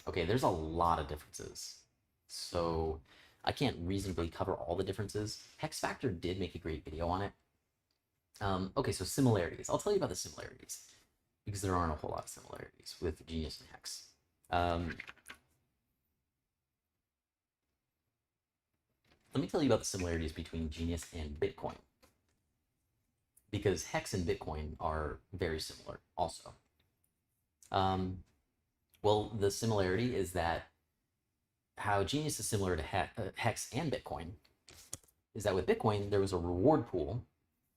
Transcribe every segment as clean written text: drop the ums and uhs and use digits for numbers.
Okay, there's a lot of differences. So I can't reasonably cover all the differences. Hex Factor did make a great video on it. Okay, so similarities. I'll tell you about the similarities because there aren't a whole lot of similarities with Genius and Hex. Let me tell you about the similarities between Genius and Bitcoin, because Hex and Bitcoin are very similar also. Well, the similarity is that how Genius is similar to Hex and Bitcoin is that with Bitcoin, there was a reward pool,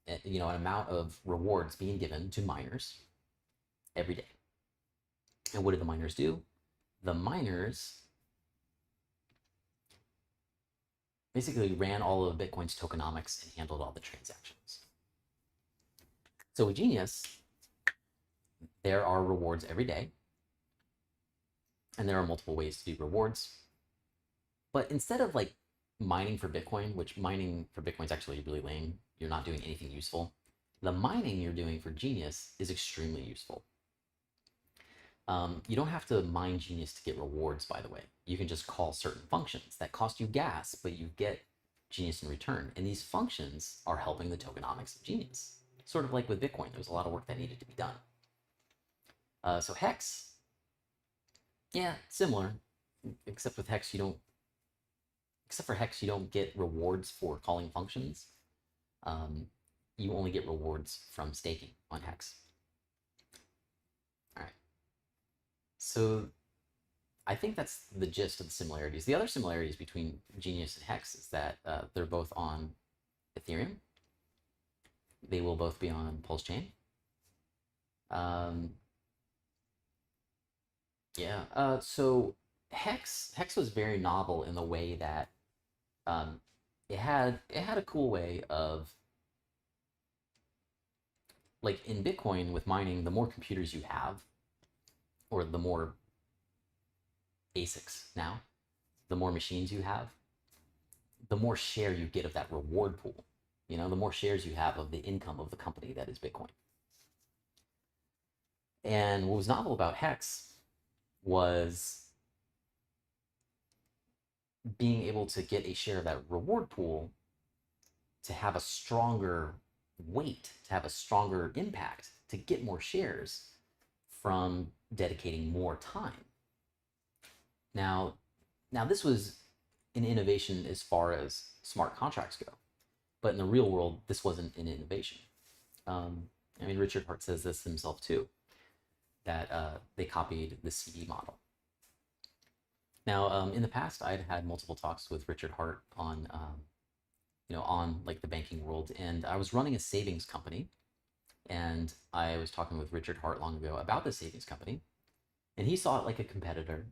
an amount of rewards being given to miners every day. And what did the miners do? The miners basically ran all of Bitcoin's tokenomics and handled all the transactions. So with Genius, there are rewards every day, and there are multiple ways to do rewards. But instead of like mining for Bitcoin, which mining for Bitcoin is actually really lame, you're not doing anything useful. The mining you're doing for Genius is extremely useful. You don't have to mine Genius to get rewards, by the way. You can just call certain functions that cost you gas, but you get Genius in return. And these functions are helping the tokenomics of Genius. Sort of like with Bitcoin, there was a lot of work that needed to be done. So Hex, yeah, similar, except with Hex, you don't get rewards for calling functions. You only get rewards from staking on Hex. All right. So I think that's the gist of the similarities. The other similarities between Genius and Hex is that they're both on Ethereum. They will both be on Pulse Chain. So Hex was very novel in the way that it had a cool way of, like in Bitcoin with mining, the more computers you have, or the more ASICs now, the more machines you have, the more share you get of that reward pool. The more shares you have of the income of the company that is Bitcoin. And what was novel about Hex was being able to get a share of that reward pool to have a stronger weight, to have a stronger impact, to get more shares from dedicating more time. Now this was an innovation as far as smart contracts go, but in the real world, this wasn't an innovation. Richard Hart says this himself too, that they copied the CD model. Now, in the past, I'd had multiple talks with Richard Hart on, on like the banking world, and I was running a savings company, and I was talking with Richard Hart long ago about the savings company, and he saw it like a competitor,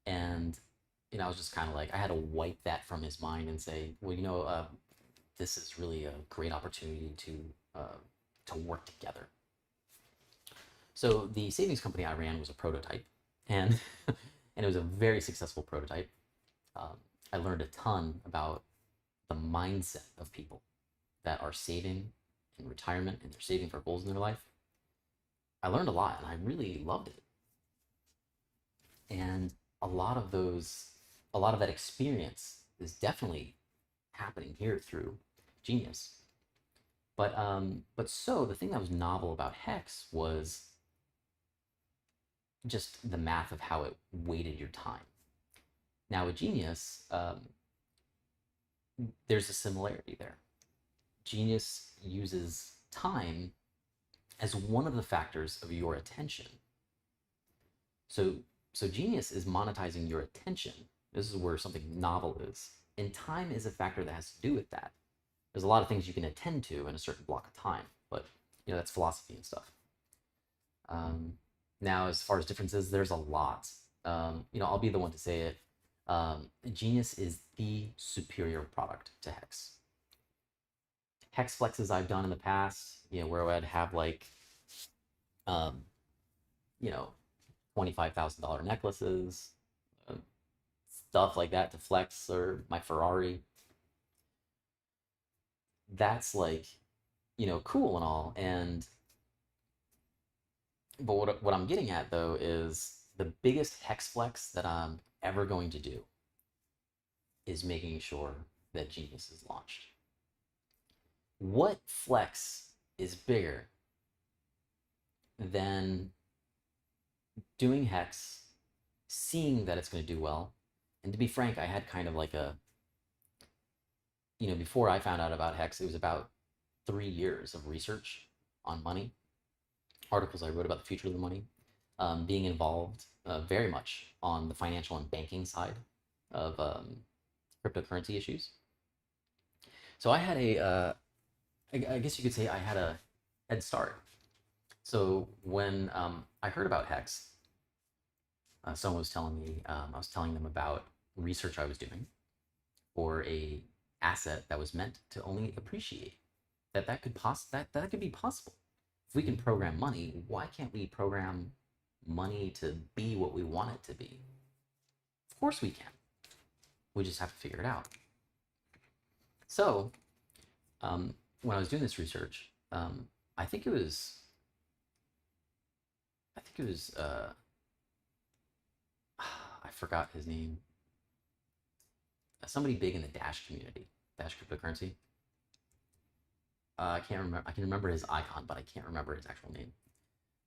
and I was just kind of like, I had to wipe that from his mind and say, well, this is really a great opportunity to work together. So the savings company I ran was a prototype, and and it was a very successful prototype. I learned a ton about the mindset of people that are saving in retirement and they're saving for goals in their life. I learned a lot, and I really loved it. And a lot of that experience is definitely happening here through Genius. But so the thing that was novel about Hex was just the math of how it weighted your time. Now with Genius, there's a similarity there. Genius uses time as one of the factors of your attention. So Genius is monetizing your attention. This is where something novel is. And time is a factor that has to do with that. There's a lot of things you can attend to in a certain block of time, but that's philosophy and stuff. Now, as far as differences, there's a lot. I'll be the one to say it. Genius is the superior product to Hex. Hex flexes I've done in the past, where I'd have like, $25,000 necklaces, stuff like that to flex, or my Ferrari. That's like, cool and all. But what I'm getting at though is the biggest hex flex that I'm ever going to do is making sure that Genius is launched. What flex is bigger than doing Hex, seeing that it's going to do well? And to be frank, I had kind of like a, before I found out about Hex, it was about 3 years of research on money, articles I wrote about the future of the money, being involved very much on the financial and banking side of cryptocurrency issues. So I had I guess you could say I had a head start. So when I heard about Hex, someone was telling me, I was telling them about research I was doing for a asset that was meant to only appreciate. That could be possible. If we can program money, why can't we program money to be what we want it to be? Of course we can. We just have to figure it out. So when I was doing this research, I think it was I forgot his name. Somebody big in the Dash community, Dash cryptocurrency. I can't remember. I can remember his icon, but I can't remember his actual name.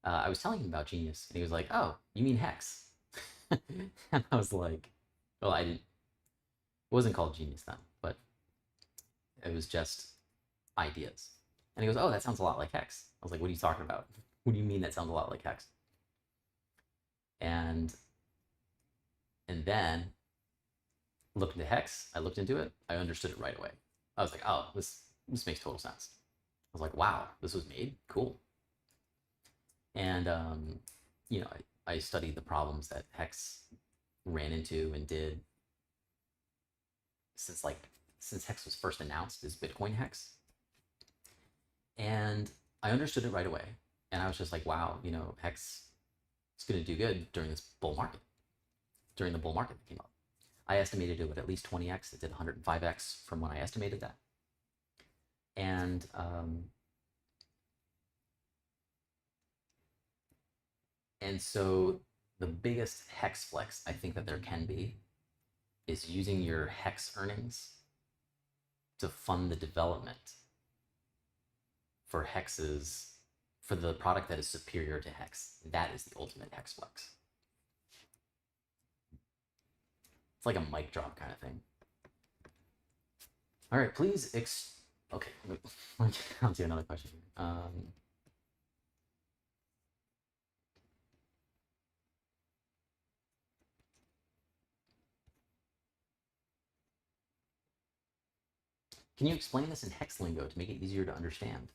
I was telling him about Genius, and he was like, "Oh, you mean Hex?" And I was like, "Well, I didn't. It wasn't called Genius then, but it was just ideas." And he goes, "Oh, that sounds a lot like Hex." I was like, "What are you talking about? What do you mean that sounds a lot like Hex?" And then looked into Hex. I looked into it. I understood it right away. I was like, "Oh, this makes total sense." I was like, "Wow, this was made cool." And I studied the problems that Hex ran into and did since Hex was first announced as Bitcoin Hex. And I understood it right away. And I was just like, wow, Hex is going to do good during this bull market, during the bull market that came up. I estimated it would at least 20x. It did 105x from when I estimated that. And so the biggest Hex flex I think that there can be is using your Hex earnings to fund the development for the product that is superior to Hex. That is the ultimate Hex flex. It's like a mic drop kind of thing. All right, please. Okay, I'll do another question here. Can you explain this in Hex lingo to make it easier to understand?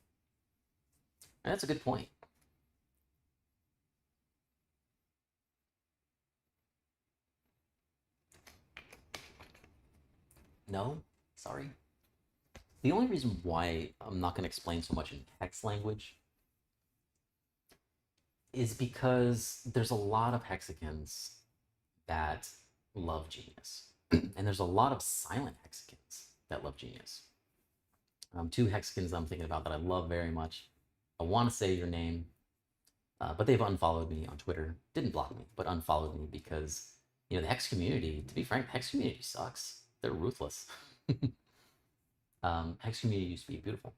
And that's a good point. No, sorry. The only reason why I'm not going to explain so much in Hex language is because there's a lot of hexagons that love Genius. And there's a lot of silent hexagons that love Genius. 2 hexagons I'm thinking about that I love very much. I want to say your name, but they've unfollowed me on Twitter. Didn't block me, but unfollowed me because, the Hex community, to be frank, the Hex community sucks. They're ruthless. Hex community used to be beautiful.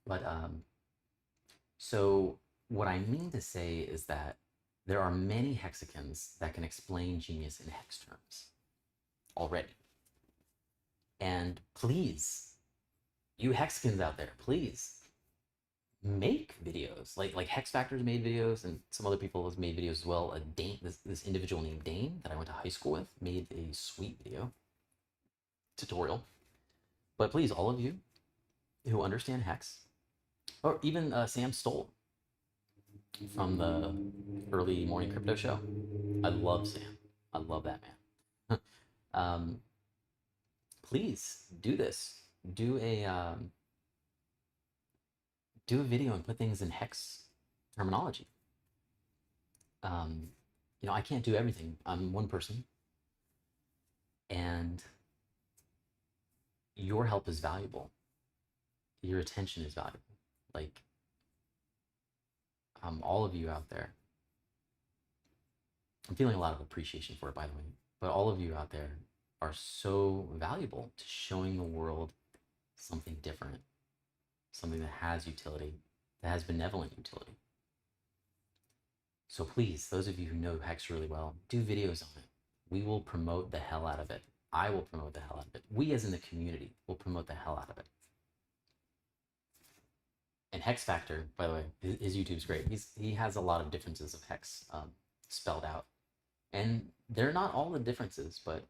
But so what I mean to say is that there are many hexagons that can explain Genius in Hex terms already. And please, you hexagons out there, please make videos. Like Hex Factor's made videos, and some other people have made videos as well. This individual named Dane that I went to high school with made a sweet video tutorial. But please, all of you who understand Hex, or even Sam Stoll from the early morning crypto show. I love Sam. I love that man. Please do this. Do a video and put things in Hex terminology. I can't do everything. I'm one person, and your help is valuable. Your attention is valuable. Like, all of you out there, I'm feeling a lot of appreciation for it, by the way. But all of you out there are so valuable to showing the world something different, something that has utility, that has benevolent utility. So please, those of you who know HEX really well, do videos on it. We will promote the hell out of it. I will promote the hell out of it. We, as in the community, will promote the hell out of it. And Hex Factor, by the way, his YouTube's great. He has a lot of differences of Hex spelled out, and they're not all the differences, but